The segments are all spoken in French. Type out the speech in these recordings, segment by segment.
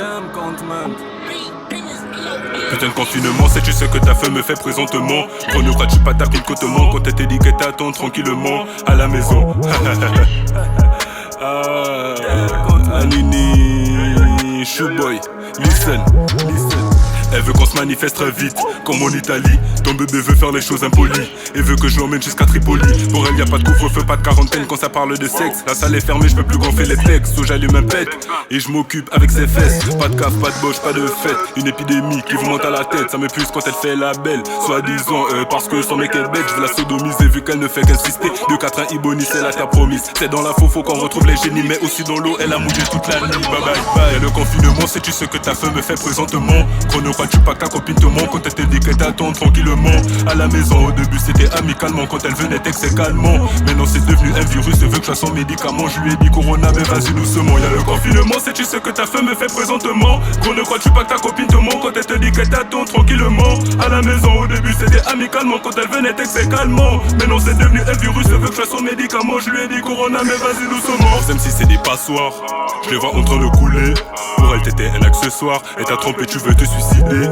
Damn contment. Putain de confinement, sais-tu ce que t'as fait me fait présentement? Gros, ne crois-tu pas taper le cotement quand t'étais dit que t'attends tranquillement à la maison? Anini, Shoeboy, listen. Elle veut qu'on se manifeste très vite, comme en Italie. Ton bébé veut faire les choses impolies et veut que je l'emmène jusqu'à Tripoli. Pour elle y a pas de couvre-feu, pas de quarantaine quand ça parle de sexe. La salle est fermée, je peux plus gonfler les pecs. So j'allume un pet et je m'occupe avec ses fesses. Pas de caf, pas de boche, pas de fête. Une épidémie qui vous monte à la tête. Ça me puce quand elle fait la belle, soi-disant parce que son mec est bête. Je vais la sodomiser vu qu'elle ne fait qu'insister. 2-4-1 Iboni, c'est la promise. C'est dans la faux qu'on retrouve les génies, mais aussi dans l'eau. Elle a mouillé toute la nuit. Bye bye bye. Et le confinement, sais-tu ce que ta femme me fait présentement? Crois-tu pas que ta copine te ment quand elle te dit qu'elle t'attend tranquillement à la maison? Au début c'était amicalement, quand elle venait texte calmement. Maintenant c'est devenu un virus, elle veut que je fasse son médicament. Je lui ai dit Corona mais vas-y doucement. Y'a le confinement, sais-tu ce que ta femme me fait présentement? Gros, ne crois-tu pas que ta copine te ment quand elle te dit qu'elle t'attend tranquillement à la maison? Au début c'était amicalement, quand elle venait texte calmement. Maintenant c'est devenu un virus, elle veut que je fasse son médicament. Je lui ai dit Corona mais vas-y doucement. Même si c'est des passoires, je les vois en train de couler. Pour elle t'étais un accessoire, et t'as trompé, tu veux te suicider.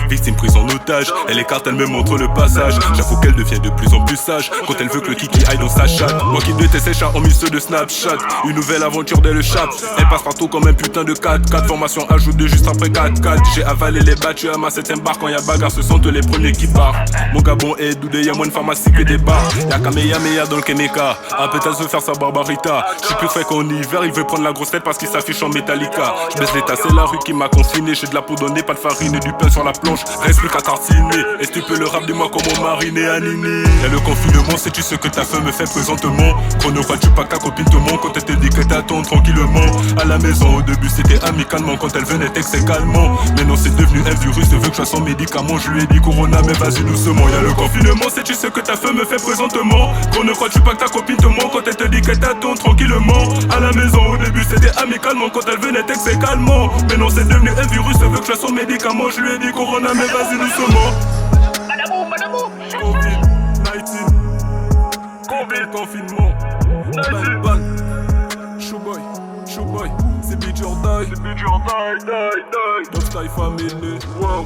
Victime prise en otage, elle écarte, elle me montre le passage. J'avoue qu'elle devient de plus en plus sage quand elle veut que le kiki aille dans sa chatte. Moi qui déteste ses chats en mis ceux de Snapchat. Une nouvelle aventure dès le chat. Elle passe partout comme un putain de 4-4. Formation ajoute de juste après 4-4. J'ai avalé les battus à ma 7ème barre. Quand y'a bagarre, ce sont eux les premiers qui partent. Mon gabon est doudé, y'a moins de pharmacie que des bars. Y'a Kamehameha dans le Keneka. Peut-être veut faire sa barbarita. J'suis plus frais qu'en hiver, il veut prendre la grosse tête parce qu'il s'affiche en Metallica. J'baisse l'état, c'est la rue qui m'a confiné. J'ai de la peau donnée, pas de farine et du pain sur la planche. Reste plus qu'à tartiner. Est-ce que tu peux le rap, dis-moi comment mariner Anini? Y'a le confinement, sais-tu ce que ta femme me fait présentement? Gros, ne crois-tu pas que ta copine te ment quand elle te dit que t'attends tranquillement à la maison? Au début c'était amicalement, quand elle venait texte calmement. Maintenant c'est devenu un virus, elle veut que je fasse son médicament. Je lui ai dit Corona mais vas-y doucement. Y'a le confinement, sais-tu ce que ta femme me fait présentement? Gros, ne crois-tu pas que ta copine te ment quand elle te dit qu'elle t'attend tranquillement à la maison? Au début c'était amicalement, quand elle venait texte calmement. Maintenant c'est devenu un virus, elle veut que je fasse son médicament. Je lui ai dit Corona mais vas-y doucement. Covid-19, Covid, confinement, bang bang. Showboy, c'est bitch or die, Dog Style Family, wow.